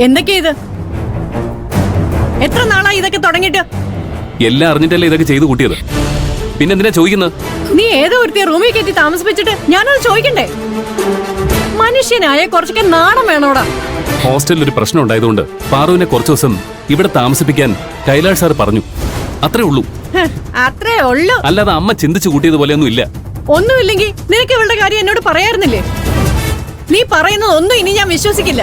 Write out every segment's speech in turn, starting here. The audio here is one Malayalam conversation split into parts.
എന്തൊക്കെയാ ഇത്? എത്ര നാളായി ഇതൊക്കെ തുടങ്ങിയിട്ട്? എല്ലാം അറിഞ്ഞിട്ടല്ലേ ഇതൊക്കെ ചെയ്തു കൂട്ടിയത്. പിന്നെന്തിനാ ചോദിക്കുന്നത്? നീ ഏതോ ഒരുത്തിയെ റൂമിൽ കയറ്റി താമസിപ്പിച്ചിട്ട് ഞാനത് ചോദിക്കണ്ടേ? മനുഷ്യനായ കുറച്ചൊക്കെ നാണം വേണോടാ. ഹോസ്റ്റലിൽ ഒരു പ്രശ്നം ഉണ്ടായതുകൊണ്ട് പാറുവിനെ കുറച്ചു ദിവസം ഇവിടെ താമസിപ്പിക്കാൻ കൈലാഷ് സാർ പറഞ്ഞു. അത്രേ ഉള്ളൂ. അത്രേ ഉള്ളൂ. അല്ലാതെ അമ്മ ചിന്തിച്ചു കൂട്ടിയതുപോലെയൊന്നും ഇല്ല. ഒന്നുമില്ലെങ്കിൽ നിനക്ക് ഇവളുടെ കാര്യം എന്നോട് പറയാറുന്നില്ലേ? നീ പറയുന്നത് ഒന്നും ഇനി ഞാൻ വിശ്വസിക്കില്ല.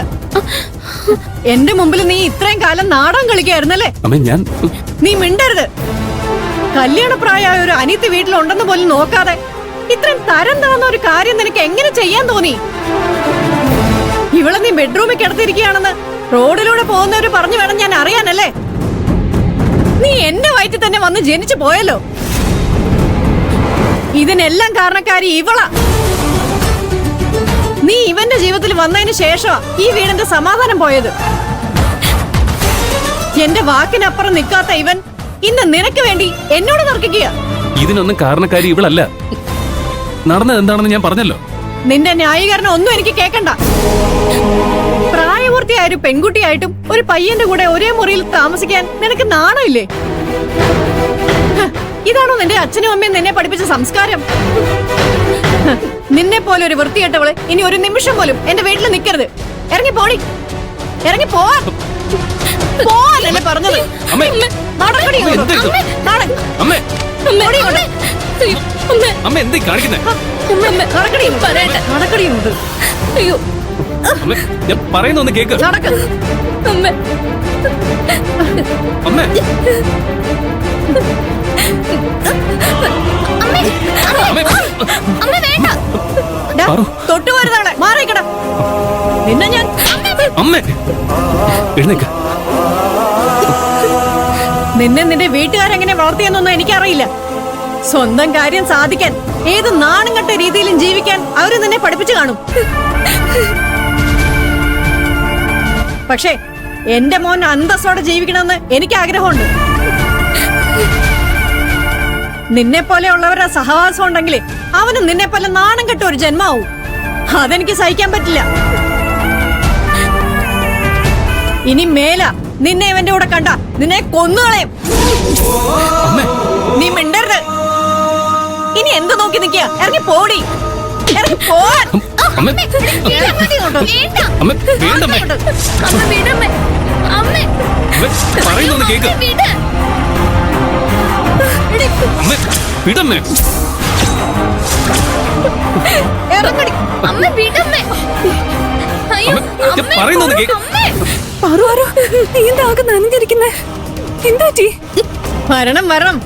എന്റെ മുമ്പിൽ നീ ഇത്രയും കാലം നാടകം കളിക്കായിരുന്നല്ലേ? നീ മിണ്ടരുത്. കല്യാണപ്രായമായ ഒരു അനിയത്തി വീട്ടിലുണ്ടെന്ന് പോലും നോക്കാതെ ഇത്രയും തരം താന്ന ഒരു കാര്യം നിനക്ക് എങ്ങനെ ചെയ്യാൻ തോന്നി? ഇവളെ നീ ബെഡ്റൂമിൽ കിടത്തിരിക്കുകയാണെന്ന് റോഡിലൂടെ പോകുന്നവര് പറഞ്ഞു വേണം ഞാൻ അറിയാനല്ലേ? നീ എന്റെ വയറ്റിൽ തന്നെ വന്ന് ജനിച്ചു പോയല്ലോ. ഇതിനെല്ലാം കാരണക്കാരി ഇവളാ. നീ ഇവന്റെ ജീവിതത്തിൽ വന്നതിന് ശേഷമാ ഈ വീടിന്റെ സമാധാനം പോയത്. എന്റെ വാക്കിനപ്പുറം നിൽക്കാത്ത ഇവൻ ഇന്ന് നിനക്ക് വേണ്ടി എന്നോട് തർക്കിക്കുക. ഇതിനൊന്നും കാരണക്കാരി ഇവളല്ല. നടന്നത് എന്താണെന്ന് ഞാൻ പറഞ്ഞല്ലോ. നിന്റെ ന്യായീകരണം ഒന്നും എനിക്ക് കേക്കണ്ട. പ്രായപൂർത്തിയായ ഒരു പെൺകുട്ടിയായിട്ടും ഒരു പയ്യന്റെ കൂടെ ഒരേ മുറിയിൽ താമസിക്കാൻ നിനക്ക് നാണമില്ലേ? ഇതാണോ നിന്റെ അച്ഛനും അമ്മയും നിന്നെ പഠിപ്പിച്ച സംസ്കാരം? നിന്നെ പോലെ ഒരു വൃത്തികെട്ടവള് ഇനി ഒരു നിമിഷം പോലും എന്റെ വീട്ടിൽ നിൽക്കരുത്. ഇറങ്ങി പോടി, ഇറങ്ങി പോവാൻ പറഞ്ഞത്. പറയുന്നൊന്ന് കേക്ക്. തൊട്ടു വരുന്നവളെ മാറിക്കട. നിന്നെ ഞാൻ നിന്നെ നിന്റെ വീട്ടുകാരെങ്ങനെ വളർത്തിയെന്നൊന്നും എനിക്കറിയില്ല. സ്വന്തം കാര്യം സാധിക്കാൻ ഏത് നാണംകെട്ട രീതിയിലും ജീവിക്കാൻ അവര് നിന്നെ പഠിപ്പിച്ചു കാണും. പക്ഷേ എന്റെ മോൻ അന്തസ്സോടെ ജീവിക്കണമെന്ന് എനിക്ക് ആഗ്രഹമുണ്ട്. നിന്നെ പോലെ ഉള്ളവരുടെ സഹവാസം ഉണ്ടെങ്കിൽ അവനും നിന്നെ പോലെ നാണം കെട്ട ഒരു ജന്മാവും. അതെനിക്ക് സഹിക്കാൻ പറ്റില്ല. ഇനി മേല നിന്നെ ഇവന്റെ കൂടെ കണ്ട നിന്നെ കൊന്നുകളയും. നീ മിണ്ടരുത്. ഇനി എന്ത് നോക്കി നിൽക്കുക? ഇറങ്ങി പോടി, ഇറങ്ങി പോവാൻ. വരണം വരണം.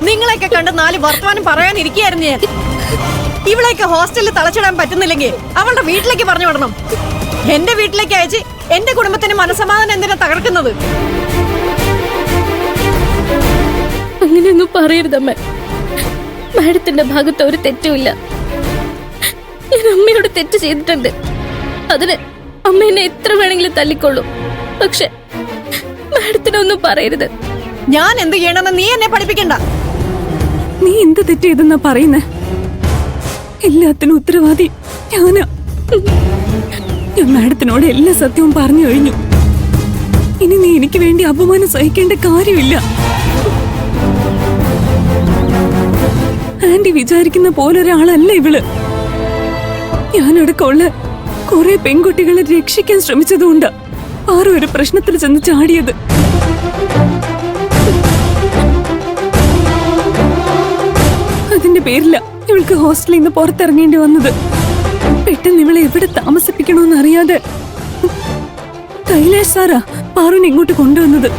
നിങ്ങളെയൊക്കെ കണ്ട് 4 വർത്തമാനം പറയാനിരിക്കുകയായിരുന്നു ഞാൻ. ഇവളെയൊക്കെ ഹോസ്റ്റലിൽ തളച്ചിടാൻ പറ്റുന്നില്ലെങ്കിൽ അവളുടെ വീട്ടിലേക്ക് പറഞ്ഞു വിടണം. എന്റെ വീട്ടിലേക്ക് അയച്ച് എന്റെ കുടുംബത്തിന് മനസമാധാനം എന്തിനാ തകർക്കുന്നത്? അങ്ങനെയൊന്നും പറയരുതമ്മ. മാഡത്തിന്റെ ഭാഗത്ത് ഒരു തെറ്റുമില്ല. ഞാൻ അമ്മയോട് തെറ്റ് ചെയ്തിട്ടുണ്ട്. അതിന് അമ്മ എന്നെ എത്ര വേണമെങ്കിലും തല്ലിക്കൊള്ളൂ. പക്ഷെ മാഡത്തിനൊന്നും പറയരുത്. ഞാൻ എന്ത് ചെയ്യണമെന്ന് നീ എന്നെ പഠിപ്പിക്കണ്ട. നീ എന്ത് തെറ്റ് ചെയ്തെന്നാ പറയുന്നേ? എല്ലാത്തിനും ഉത്തരവാദി ഞാനാ. ഞാൻ മാഡത്തിനോട് എല്ലാ സത്യവും പറഞ്ഞു കഴിഞ്ഞു. ഇനി നീ എനിക്ക് വേണ്ടി അപമാനം സഹിക്കേണ്ട കാര്യമില്ല. ആന്റി വിചാരിക്കുന്ന പോലൊരാളല്ല ഇവള്. ഞാനടക്കമുള്ള കുറെ പെൺകുട്ടികളെ രക്ഷിക്കാൻ ശ്രമിച്ചതുകൊണ്ടാ ആരും ഒരു പ്രശ്നത്തിൽ ചെന്ന് ചാടിയത്. അതിന്റെ പേരില ഇവൾക്ക് ഹോസ്റ്റലിൽ നിന്ന് പുറത്തിറങ്ങേണ്ടി വന്നത്. പെട്ടെന്ന് ഇവളെ എവിടെ താമസിപ്പിക്കണമെന്ന് അറിയാതെ കൈലാഷ് സാറാ പാറുവിനെ ഇങ്ങോട്ട് കൊണ്ടുവന്നത്.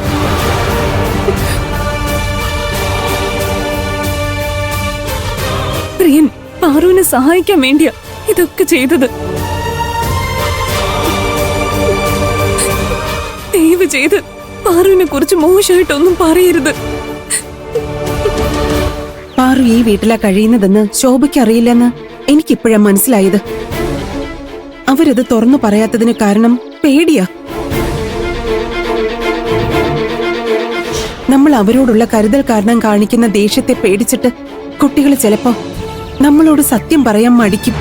പ്രിയൻ പാറുവിനെ സഹായിക്കാൻ വേണ്ടിയാ ഇതൊക്കെ ചെയ്തത്. ദയവ് ചെയ്ത് പാറുവിനെ കുറിച്ച് മോശമായിട്ടൊന്നും പറയരുത്. പാറു ഈ വീട്ടിലാ കഴിയുന്നതെന്ന് ശോഭയ്ക്ക് അറിയില്ലെന്ന് എനിക്കിപ്പോഴാ മനസ്സിലായത്. അവരത് തുറന്നു പറയാത്തതിന് കാരണം പേടിയാ. നമ്മൾ അവരോടുള്ള കരുതൽ കാരണം കാണിക്കുന്ന ദേഷ്യത്തെ പേടിച്ചിട്ട് കുട്ടികൾ ചിലപ്പോ നമ്മളോട് സത്യം പറയാൻ മടിക്കും.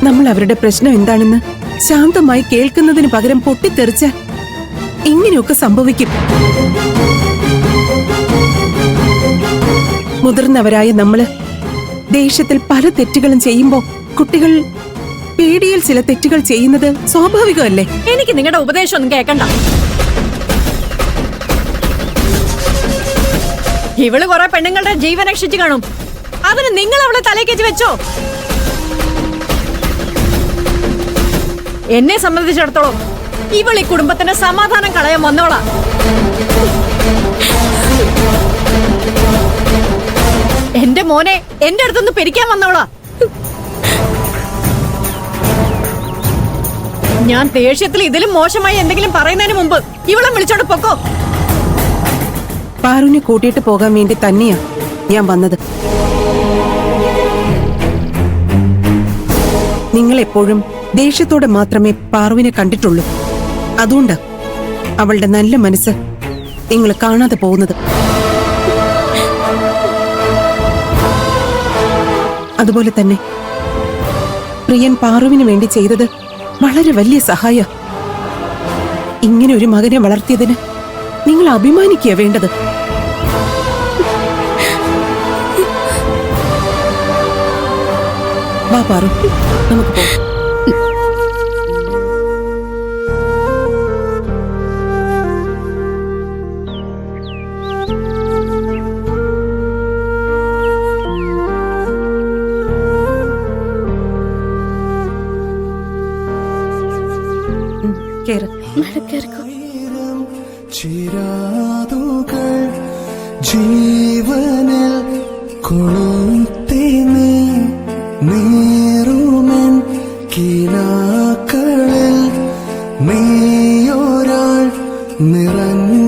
നമ്മൾ അവരുടെ പ്രശ്നം എന്താണെന്ന് ശാന്തമായി കേൾക്കുന്നതിന് പകരം പൊട്ടിത്തെറിച്ച് ഇങ്ങനെയൊക്കെ സംഭവിക്കും. മുതിർന്നവരായ നമ്മള് ദേഷ്യത്തിൽ പല തെറ്റുകളും ചെയ്യുമ്പോ കുട്ടികൾ പേടിയിൽ ചില തെറ്റുകൾ ചെയ്യുന്നത് സ്വാഭാവികമല്ലേ? എനിക്ക് നിങ്ങളുടെ ഉപദേശം ഒന്നും കേൾക്കണ്ട. ഇവള് കുറെ പെണ്ണുങ്ങളുടെ ജീവൻ രക്ഷിച്ചു കാണും. അതിന് നിങ്ങൾ അവളെ തലക്കേച്ച് വെച്ചോ? എന്നെ സംബന്ധിച്ചിടത്തോളം ഇവൾ ഈ കുടുംബത്തിന്റെ സമാധാനം കളയാൻ വന്നോളാ. എന്റെ മോനെ എന്റെ അടുത്തുനിന്ന് പിരിക്കാൻ വന്നോളാ. ഞാൻ ദേഷ്യത്തിൽ ഇതിലും മോശമായി എന്തെങ്കിലും പറയുന്നതിന് മുമ്പ് ഇവളെ വിളിച്ചോണ്ട് പൊക്കോ. പാറുവിനെ കൂട്ടിയിട്ട് പോകാൻ വേണ്ടി തന്നെയാ ഞാൻ വന്നത്. നിങ്ങൾ എപ്പോഴും ദേഷ്യത്തോടെ മാത്രമേ പാറുവിനെ കണ്ടിട്ടുള്ളൂ. അതുകൊണ്ട് അവളുടെ നല്ല മനസ്സ് നിങ്ങൾ കാണാതെ പോകുന്നത്. അതുപോലെ തന്നെ പ്രിയൻ പാറുവിന് വേണ്ടി ചെയ്തത് വളരെ വലിയ സഹായ. ഇങ്ങനെ ഒരു മകനെ വളർത്തിയതിന് നിങ്ങൾ അഭിമാനിക്കുക വേണ്ടത്. വാ പാറു, നമുക്ക് പോകാം. കേറ്. ചിരാതുകൾ ജീവനിൽ കൊളുത്തി നീറുമെൻ കിനാക്കളിൽ നീയൊരാൾ നിറഞ്ഞ